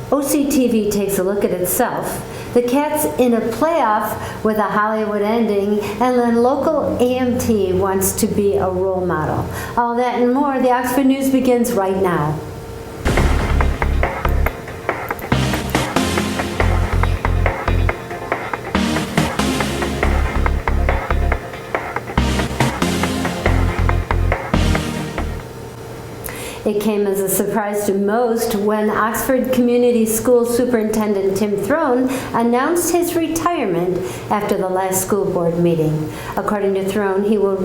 OCTV takes a look at itself. The Cats in a playoff with a Hollywood ending, and then local AMT wants to be a role model. All that and more. The Oxford News begins right now. It came as a surprise to most when Oxford Community School Superintendent Tim Throne announced his retirement after the last school board meeting. According to Throne, he will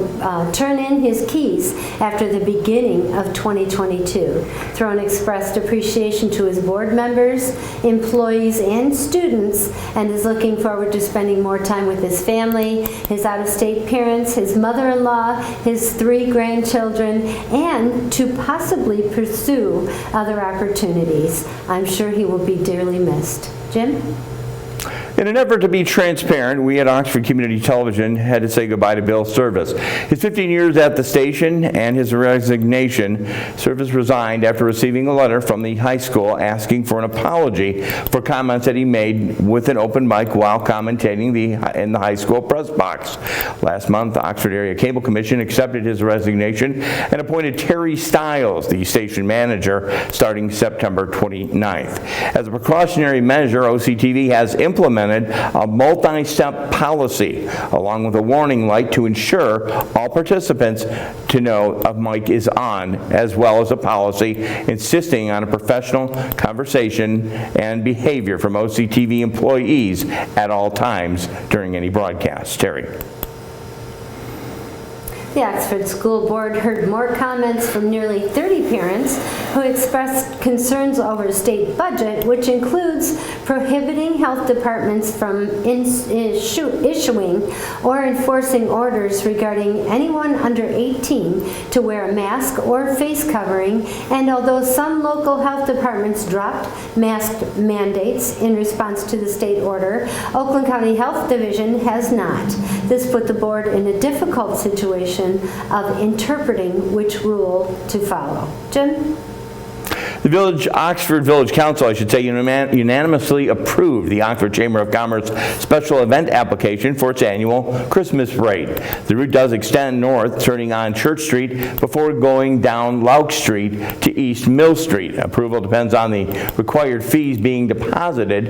turn in his keys after the beginning of 2022. Throne expressed appreciation to his board members, employees, and students, and is looking forward to spending more time with his family, his out-of-state parents, his mother-in-law, his 3 grandchildren, and to possibly pursue other opportunities. I'm sure he will be dearly missed. Jim? In an effort to be transparent, we at Oxford Community Television had to say goodbye to Bill Service. His 15 years at the station and his resignation, Service resigned after receiving a letter from the high school asking for an apology for comments that he made with an open mic while commentating in the high school press box. Last month, the Oxford Area Cable Commission accepted his resignation and appointed Terry Stiles, the station manager, starting September 29th. As a precautionary measure, OCTV has implemented a multi-step policy along with a warning light to ensure all participants to know a mic is on, as well as a policy insisting on a professional conversation and behavior from OCTV employees at all times during any broadcast. Terry. The Oxford School Board heard more comments from nearly 30 parents who expressed concerns over the state budget, which includes prohibiting health departments from issuing or enforcing orders regarding anyone under 18 to wear a mask or face covering. And although some local health departments dropped mask mandates in response to the state order, Oakland County Health Division has not. This put the board in a difficult situation of interpreting which rule to follow. Jim? The Oxford Village Council, I should say, unanimously approved the Oxford Chamber of Commerce special event application for its annual Christmas parade. The route does extend north, turning on Church Street before going down Lauk Street to East Mill Street. Approval depends on the required fees being deposited.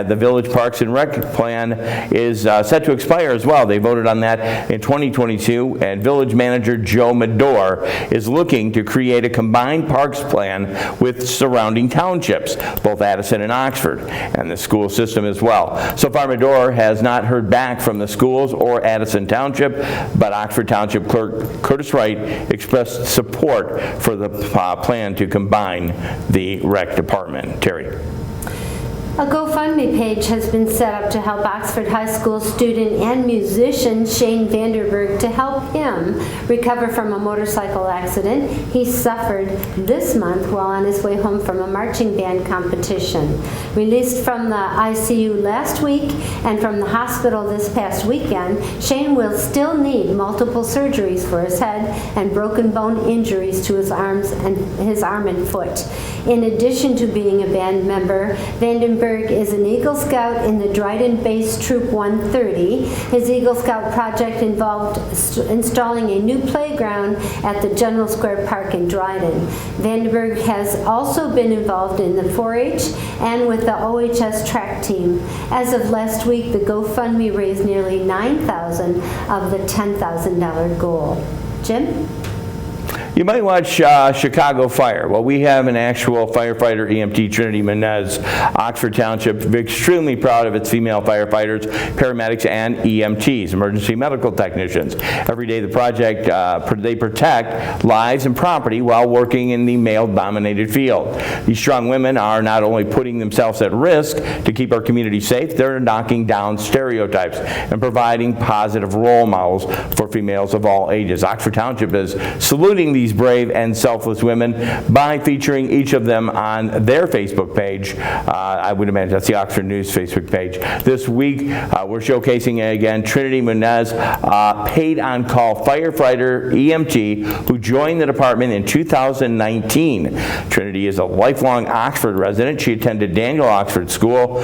The Village Parks and Rec plan is set to expire as well. They voted on that in 2022, and Village Manager Joe Medor is looking to create a combined parks plan with surrounding townships, both Addison and Oxford, and the school system as well. So far, Medor has not heard back from the schools or Addison Township, but Oxford Township Clerk Curtis Wright expressed support for the plan to combine the rec department. Terry. A GoFundMe page has been set up to help Oxford High School student and musician Shane Vanderberg to help him recover from a motorcycle accident he suffered this month while on his way home from a marching band competition. Released from the ICU last week and from the hospital this past weekend, Shane will still need multiple surgeries for his head and broken bone injuries to his arm and foot. In addition to being a band member, Vandenberg is an Eagle Scout in the Dryden Base Troop 130. His Eagle Scout project involved installing a new playground at the General Square Park in Dryden. Vandenberg has also been involved in the 4-H and with the OHS track team. As of last week, the GoFundMe raised nearly $9,000 of the $10,000 goal. Jim? You might watch Chicago Fire. Well, we have an actual firefighter, EMT Trinity Menez. Oxford Township, extremely proud of its female firefighters, paramedics, and EMTs, emergency medical technicians. Every day the project, they protect lives and property while working in the male-dominated field. These strong women are not only putting themselves at risk to keep our community safe, they're knocking down stereotypes and providing positive role models for females of all ages. Oxford Township is saluting these these brave and selfless women by featuring each of them on their Facebook page. I would imagine that's the Oxford News Facebook page. This week, we're showcasing again Trinity Munez, paid on-call firefighter EMT who joined the department in 2019. Trinity is a lifelong Oxford resident. She attended Daniel Oxford School.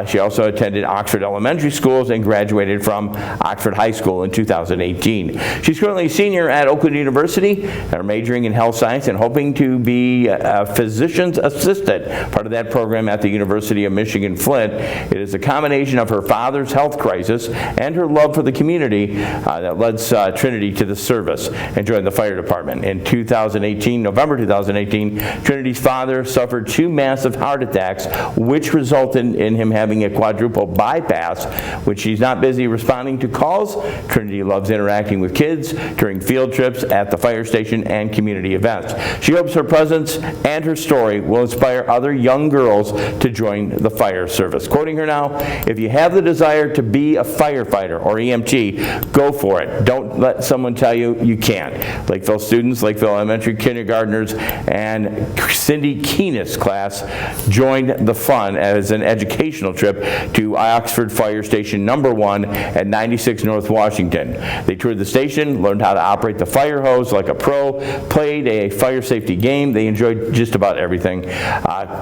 She also attended Oxford Elementary Schools and graduated from Oxford High School in 2018. She's currently a senior at Oakland University, majoring in health science and hoping to be a physician's assistant, part of that program at the University of Michigan Flint. It is a combination of her father's health crisis and her love for the community that led Trinity to the service and joined the fire department. In November 2018, Trinity's father suffered 2 massive heart attacks, which resulted in him having a quadruple bypass. When she's not busy responding to calls, Trinity loves interacting with kids during field trips at the fire station and community events. She hopes her presence and her story will inspire other young girls to join the fire service. Quoting her now, "If you have the desire to be a firefighter or EMT, go for it. Don't let someone tell you you can't." Lakeville students, Lakeville Elementary kindergartners, and Cindy Keenest class joined the fun as an educational trip to Oxford Fire Station number 1 at 96 North Washington. They toured the station, learned how to operate the fire hose like a pro, played a fire safety game. They enjoyed just about everything.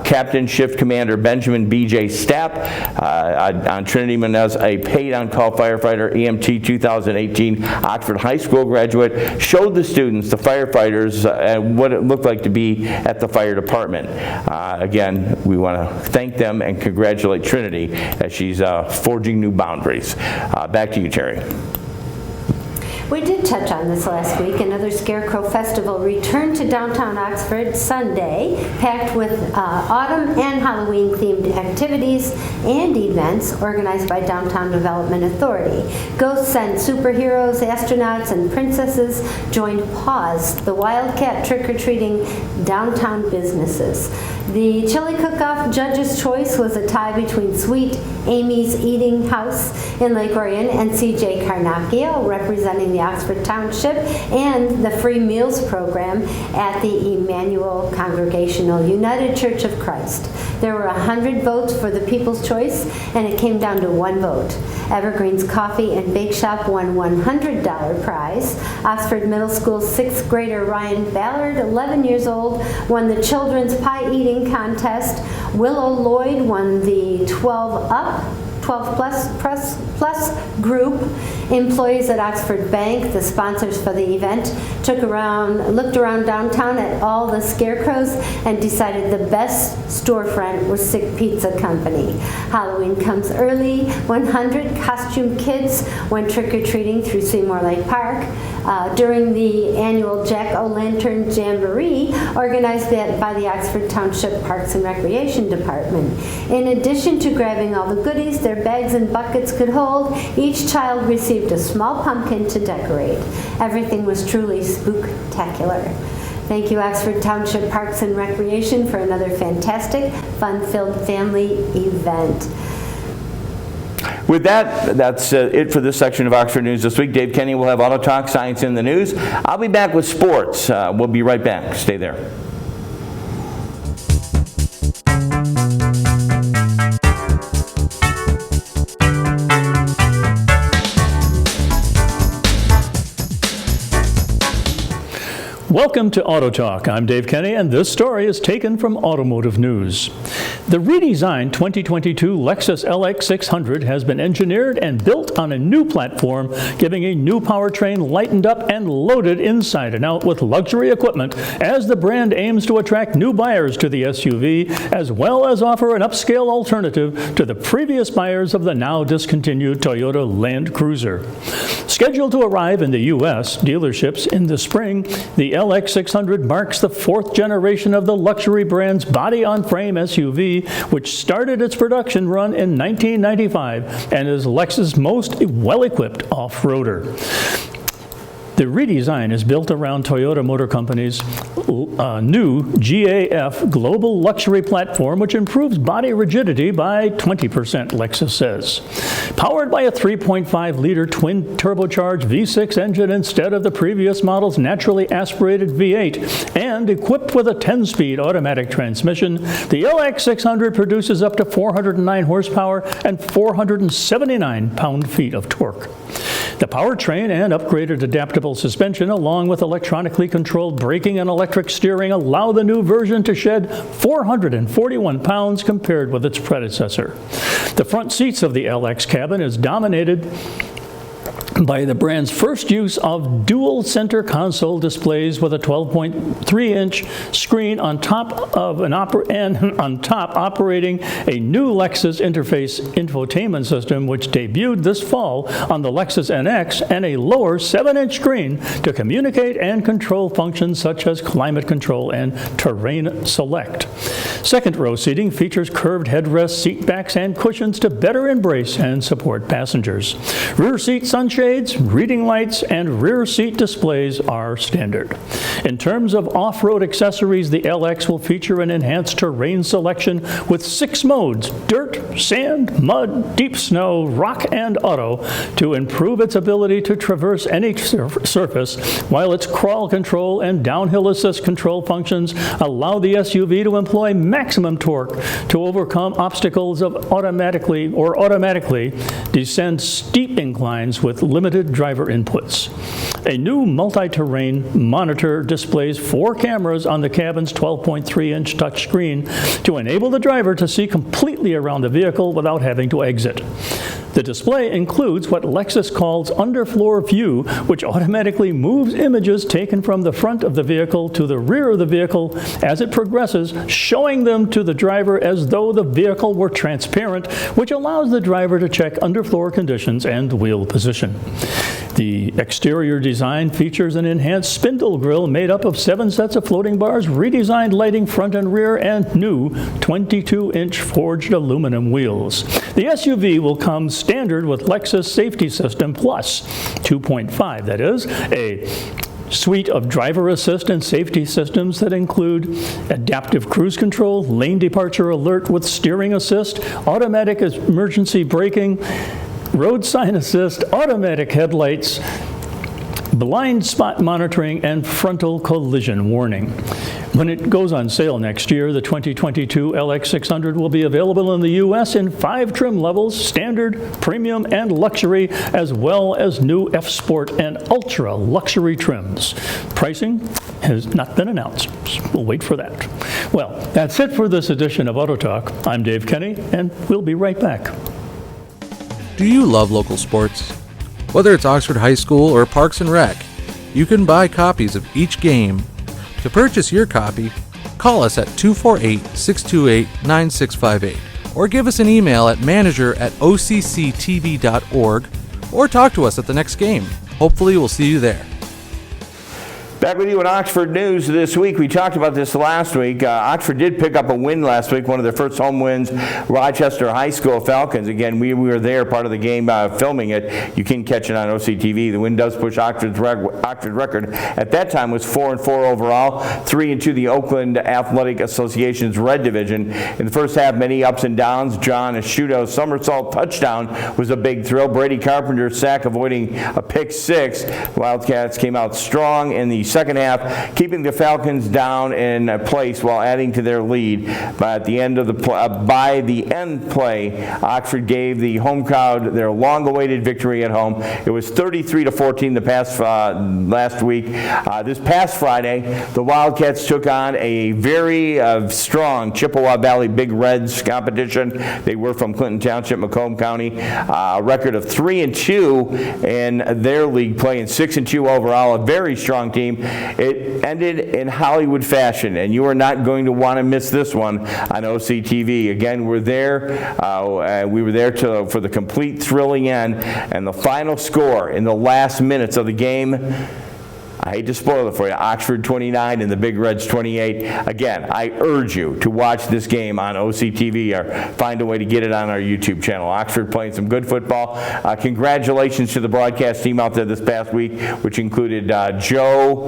Captain Shift Commander Benjamin B.J. Stapp on Trinity Munez, a paid on-call firefighter, EMT 2018 Oxford High School graduate, showed the students, the firefighters, what it looked like to be at the fire department. Again, we want to thank them and congratulate Trinity as she's forging new boundaries. Back to you, Terry. We did touch on this last week. Another Scarecrow Festival returned to downtown Oxford Sunday, packed with autumn and Halloween-themed activities and events organized by Downtown Development Authority. Ghosts and superheroes, astronauts, and princesses joined PAWS, the Wildcat trick-or-treating downtown businesses. The chili cook-off judge's choice was a tie between Sweet Amy's Eating House in Lake Orion and C.J. Carnacchio, representing the Oxford Township, and the free meals program at the Emmanuel Congregational United Church of Christ. There were 100 votes for the People's Choice, and it came down to 1 vote. Evergreen's Coffee and Bake Shop won $100 prize. Oxford Middle School 6th grader Ryan Ballard, 11 years old, won the Children's Pie Eating Contest. Willow Lloyd won the 12 plus group. Employees at Oxford Bank, the sponsors for the event, looked around downtown at all the scarecrows and decided the best storefront was Sick Pizza Company. Halloween comes early. 100 costumed kids went trick-or-treating through Seymour Lake Park during the annual Jack-o'-lantern Jamboree organized by the Oxford Township Parks and Recreation Department. In addition to grabbing all the goodies their bags and buckets could hold, each child received a small pumpkin to decorate. Everything was truly spooktacular. Thank you, Oxford Township Parks and Recreation, for another fantastic, fun-filled family event. With that, that's it for this section of Oxford News this week. Dave Kenny will have Auto Talk, Science in the News. I'll be back with sports. We'll be right back. Stay there. Welcome to Auto Talk. I'm Dave Kenny, and this story is taken from Automotive News. The redesigned 2022 Lexus LX600 has been engineered and built on a new platform, giving a new powertrain lightened up and loaded inside and out with luxury equipment as the brand aims to attract new buyers to the SUV, as well as offer an upscale alternative to the previous buyers of the now discontinued Toyota Land Cruiser. Scheduled to arrive in the U.S. dealerships in the spring, the LX600 marks the 4th generation of the luxury brand's body-on-frame SUV, which started its production run in 1995 and is Lexus' most well-equipped off-roader. The redesign is built around Toyota Motor Company's new GAF Global Luxury Platform, which improves body rigidity by 20%, Lexus says. Powered by a 3.5-liter twin turbocharged V6 engine instead of the previous model's naturally aspirated V8, and equipped with a 10-speed automatic transmission, the LX600 produces up to 409 horsepower and 479 pound-feet of torque. The powertrain and upgraded adaptable suspension, along with electronically controlled braking and electric steering, allow the new version to shed 441 pounds compared with its predecessor. The front seats of the LX cabin is dominated by the brand's first use of dual center console displays with a 12.3-inch screen on top operating a new Lexus interface infotainment system, which debuted this fall on the Lexus NX, and a lower 7-inch screen to communicate and control functions such as climate control and terrain select. Second row seating features curved headrests, seat backs, and cushions to better embrace and support passengers. Rear seat sunshades, reading lights, and rear seat displays are standard. In terms of off-road accessories, the LX will feature an enhanced terrain selection with 6 modes: dirt, sand, mud, deep snow, rock, and auto, to improve its ability to traverse any surface, while its crawl control and downhill assist control functions allow the SUV to employ maximum torque to overcome obstacles of automatically descend steep inclines with limited driver inputs. A new multi-terrain monitor displays 4 cameras on the cabin's 12.3-inch touchscreen to enable the driver to see completely around the vehicle without having to exit. The display includes what Lexus calls underfloor view, which automatically moves images taken from the front of the vehicle to the rear of the vehicle as it progresses, showing them to the driver as though the vehicle were transparent, which allows the driver to check underfloor conditions and wheel position. The exterior design features an enhanced spindle grille made up of 7 sets of floating bars, redesigned lighting front and rear, and new 22-inch forged aluminum wheels. The SUV will come standard with Lexus Safety System Plus 2.5, that is, a suite of driver assist and safety systems that include adaptive cruise control, lane departure alert with steering assist, automatic emergency braking, road sign assist, automatic headlights, blind spot monitoring, and frontal collision warning. When it goes on sale next year, the 2022 LX600 will be available in the U.S. in 5 trim levels: standard, premium, and luxury, as well as new F-Sport and ultra luxury trims. Pricing has not been announced. We'll wait for that. Well, that's it for this edition of Auto Talk. I'm Dave Kenny, and we'll be right back. Do you love local sports? Whether it's Oxford High School or Parks and Rec, you can buy copies of each game. To purchase your copy, call us at 248-628-9658 or give us an email at manager@occtv.org or talk to us at the next game. Hopefully we'll see you there. Back with you in Oxford News this week. We talked about this last week. Oxford did pick up a win last week, one of their first home wins, Rochester High School Falcons. Again, we were there, part of the game, filming it. You can catch it on OCTV. The win does push Oxford's record. At that time was 4-4 overall, 3-2 the Oakland Athletic Association's Red Division. In the first half, many ups and downs. John Asciutto's somersault touchdown was a big thrill. Brady Carpenter's sack avoiding a pick 6. Wildcats came out strong in the second half, keeping the Falcons down in place while adding to their lead. But at the end of the by the end play, Oxford gave the home crowd their long-awaited victory at home. It was 33-14 the past last week. This past Friday, the Wildcats took on a very strong Chippewa Valley Big Reds competition. They were from Clinton Township, Macomb County. A record of 3-2 in their league play and 6-2 overall. A very strong team. It ended in Hollywood fashion, and you are not going to want to miss this one on OCTV. Again, we're there. We were there for the complete thrilling end, and the final score in the last minutes of the game. I hate to spoil it for you, Oxford 29 and the Big Reds 28. Again, I urge you to watch this game on OCTV or find a way to get it on our YouTube channel. Oxford playing some good football. Congratulations to the broadcast team out there this past week, which included Joe.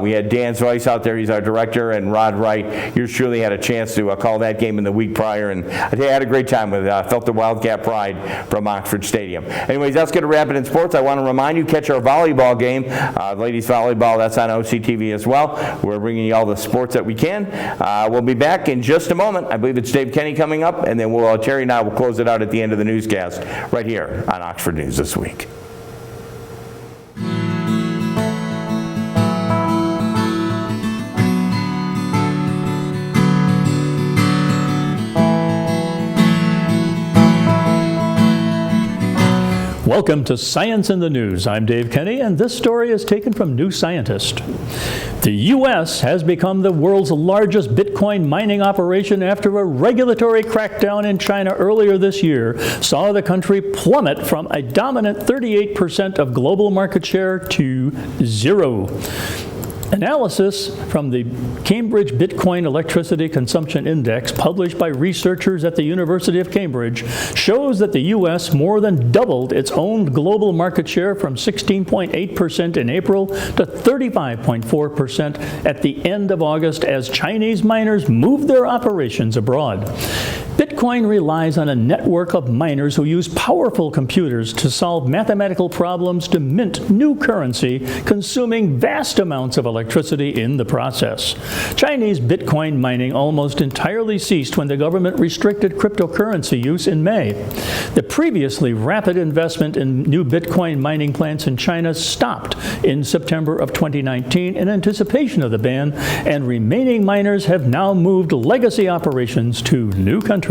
We had Dan Zweiss out there. He's our director, and Rod Wright. Yours truly had a chance to call that game in the week prior, and I think I had a great time with it. Felt the Wildcat pride from Oxford Stadium. Anyways, that's going to wrap it in sports. I want to remind you, catch our volleyball game. Ladies volleyball, that's on OCTV as well. We're bringing you all the sports that we can. We'll be back in just a moment. I believe it's Dave Kenny coming up, and then Terry and I will close it out at the end of the newscast right here on Oxford News This Week. Welcome to Science in the News. I'm Dave Kenny, and this story is taken from New Scientist. The U.S. has become the world's largest Bitcoin mining operation after a regulatory crackdown in China earlier this year saw the country plummet from a dominant 38% of global market share to 0%. Analysis from the Cambridge Bitcoin Electricity Consumption Index, published by researchers at the University of Cambridge, shows that the U.S. more than doubled its own global market share from 16.8% in April to 35.4% at the end of August as Chinese miners moved their operations abroad. Bitcoin relies on a network of miners who use powerful computers to solve mathematical problems to mint new currency, consuming vast amounts of electricity in the process. Chinese Bitcoin mining almost entirely ceased when the government restricted cryptocurrency use in May. The previously rapid investment in new Bitcoin mining plants in China stopped in September of 2019 in anticipation of the ban, and remaining miners have now moved legacy operations to new countries.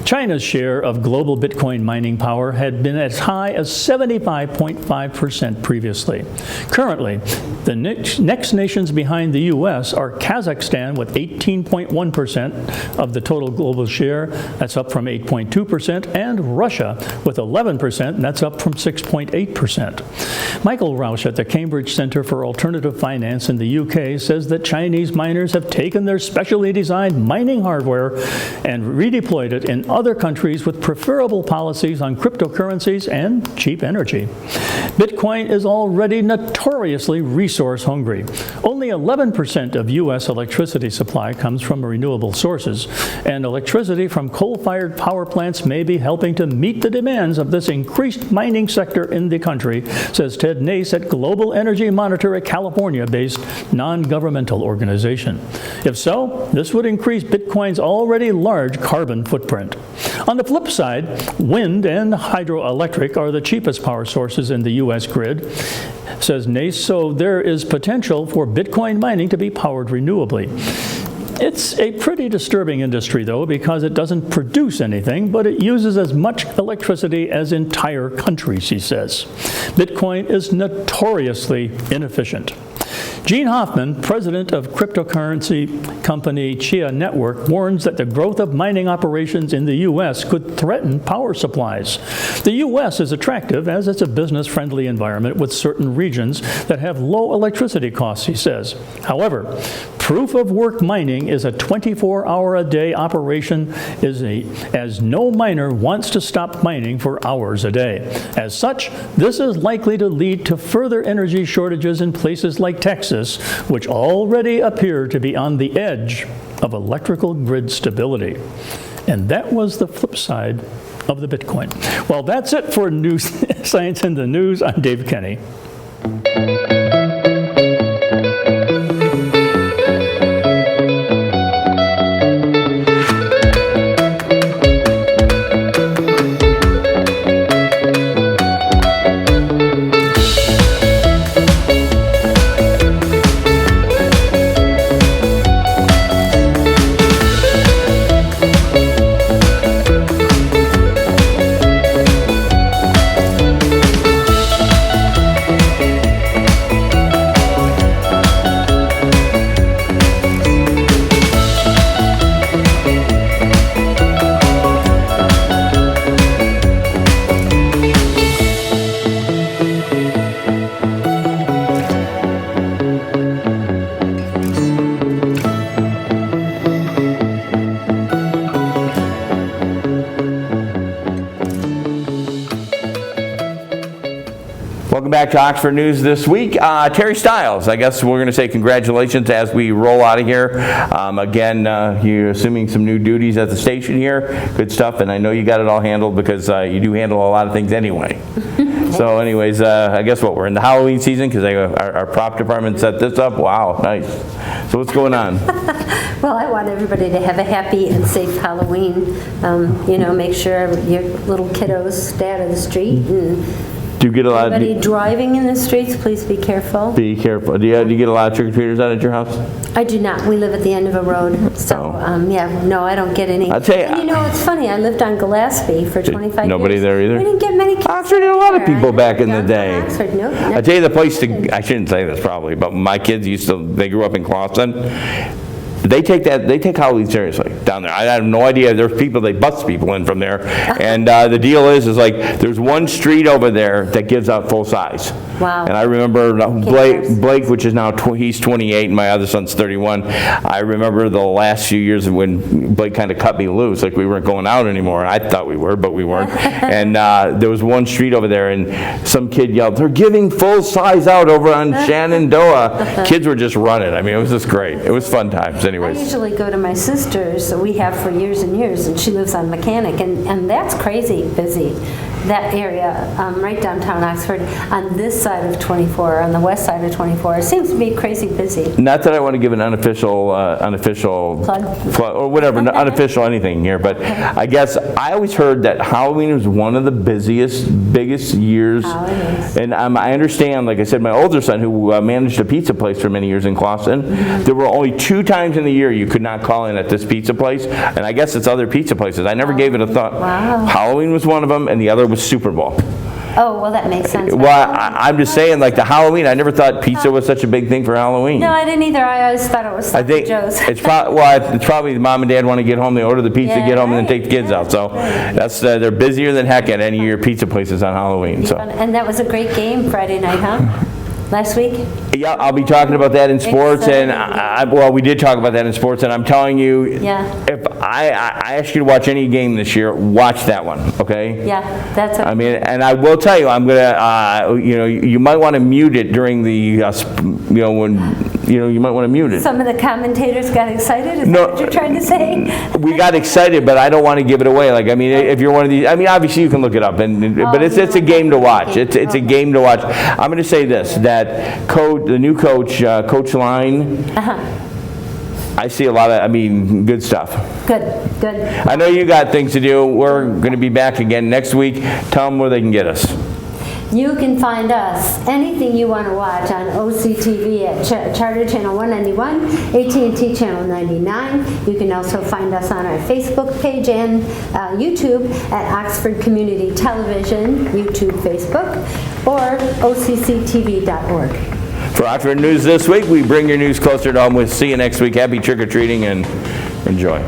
China's share of global Bitcoin mining power had been as high as 75.5% previously. Currently, the next nations behind the U.S. are Kazakhstan with 18.1% of the total global share, that's up from 8.2%, and Russia with 11%, and that's up from 6.8%. Michael Rausch at the Cambridge Center for Alternative Finance in the UK says that Chinese miners have taken their specially designed mining hardware and redeployed it in other countries with preferable policies on cryptocurrencies and cheap energy. Bitcoin is already notoriously resource hungry. Only 11% of U.S. electricity supply comes from renewable sources, and electricity from coal-fired power plants may be helping to meet the demands of this increased mining sector in the country, says Ted Nace at Global Energy Monitor, a California-based non-governmental organization. If so, this would increase Bitcoin's already large carbon footprint. On the flip side, wind and hydroelectric are the cheapest power sources in the U.S. grid, says Nace, so there is potential for Bitcoin mining to be powered renewably. It's a pretty disturbing industry, though, because it doesn't produce anything, but it uses as much electricity as entire countries, he says. Bitcoin is notoriously inefficient. Gene Hoffman, president of cryptocurrency company Chia Network, warns that the growth of mining operations in the U.S. could threaten power supplies. The U.S. is attractive as it's a business-friendly environment with certain regions that have low electricity costs, he says. However, proof-of-work mining is a 24-hour-a-day operation as no miner wants to stop mining for hours a day. As such, this is likely to lead to further energy shortages in places like Texas, which already appear to be on the edge of electrical grid stability. And that was the flip side of the Bitcoin. Well, that's it for News Science in the News. I'm Dave Kenny. back to Oxford News this week. Terry Stiles, I guess we're going to say congratulations as we roll out of here. Again, you're assuming some new duties at the station here. Good stuff, and I know you got it all handled because you do handle a lot of things anyway. So anyways, I guess we're in the Halloween season because our prop department set this up. Wow, nice. So what's going on? Well, I want everybody to have a happy and safe Halloween. Make sure your little kiddos stay out of the street, and Do you get a lot of... anybody driving in the streets, please be careful. Be careful. Do you get a lot of trick-or-treaters out at your house? I do not. We live at the end of a road, so no, I don't get any. I'll tell you- And it's funny. I lived on Gillespie for 25 years. Nobody there either? We didn't get many kids. Oxford had a lot of there. people back in the Downtown day. Oxford, nope. I tell you the place I shouldn't say this probably, but my kids they grew up in Clawson. They take Halloween seriously down there. I have no idea. There's people, they bus people in from there. And the deal is like, there's one street over there that gives out full size. Wow. And I remember Blake, which is now, he's 28 and my other son's 31. I remember the last few years when Blake kind of cut me loose, like we weren't going out anymore. I thought we were, but we weren't. And there was one street over there and some kid yelled, "They're giving full size out over on Shenandoah." Kids were just running. I mean, it was just great. It was fun times. I Anyways. usually go to my sister's, so we have for years and years, and she lives on Mechanic, and that's crazy busy. That area, right downtown Oxford, on this side of 24, on the west side of 24, it seems to be crazy busy. Not that I want to give an unofficial Plug. or whatever, unofficial anything here, but I guess I always heard that Halloween was one of the biggest years. And I understand, like I said, my older son who managed a pizza place for many years in Clawson, there were only 2 times in the year you could not call in at this pizza place, and I guess it's other pizza places. I never gave it a thought. Wow. Halloween was one of them, and the other was Super Bowl. Oh, well, that makes sense. Well, I'm just saying, like the Halloween, I never thought pizza was such a big thing for Halloween. No, I didn't either. I always thought it was I think Joe's. it's probably mom and dad want to get home, they order the pizza, Yeah, get home, and then right. take the kids out. So that's they're busier than heck at any of your pizza places on Halloween. So And that was a great game Friday night, huh? Last week? yeah, I'll be talking about that in sports, and we did talk about that in sports, and I'm telling you, if I ask you to watch any game this year, watch that one, okay? Yeah, that's okay. I mean, and I will tell you, I'm gonna, you might want to mute it during the, you might want to mute it. Some of the commentators got excited? Is No. that what you're trying to say? We got excited, but I don't want to give it away. Like, I mean, if you're one of these, I mean, obviously you can look it up, but it's a game to watch. It's a game to watch. I'm going to say this, that the new coach, Coach Line, I see a lot of, good stuff. Good. I know you got things to do. We're going to be back again next week. Tell them where they can get us. You can find us, anything you want to watch, on OCTV at Charter Channel 191, AT&T Channel 99. You can also find us on our Facebook page and YouTube at Oxford Community Television, YouTube, Facebook, or OCCTV.org. For Oxford News this week, we bring your news closer to home. We'll see you next week. Happy trick-or-treating and enjoy.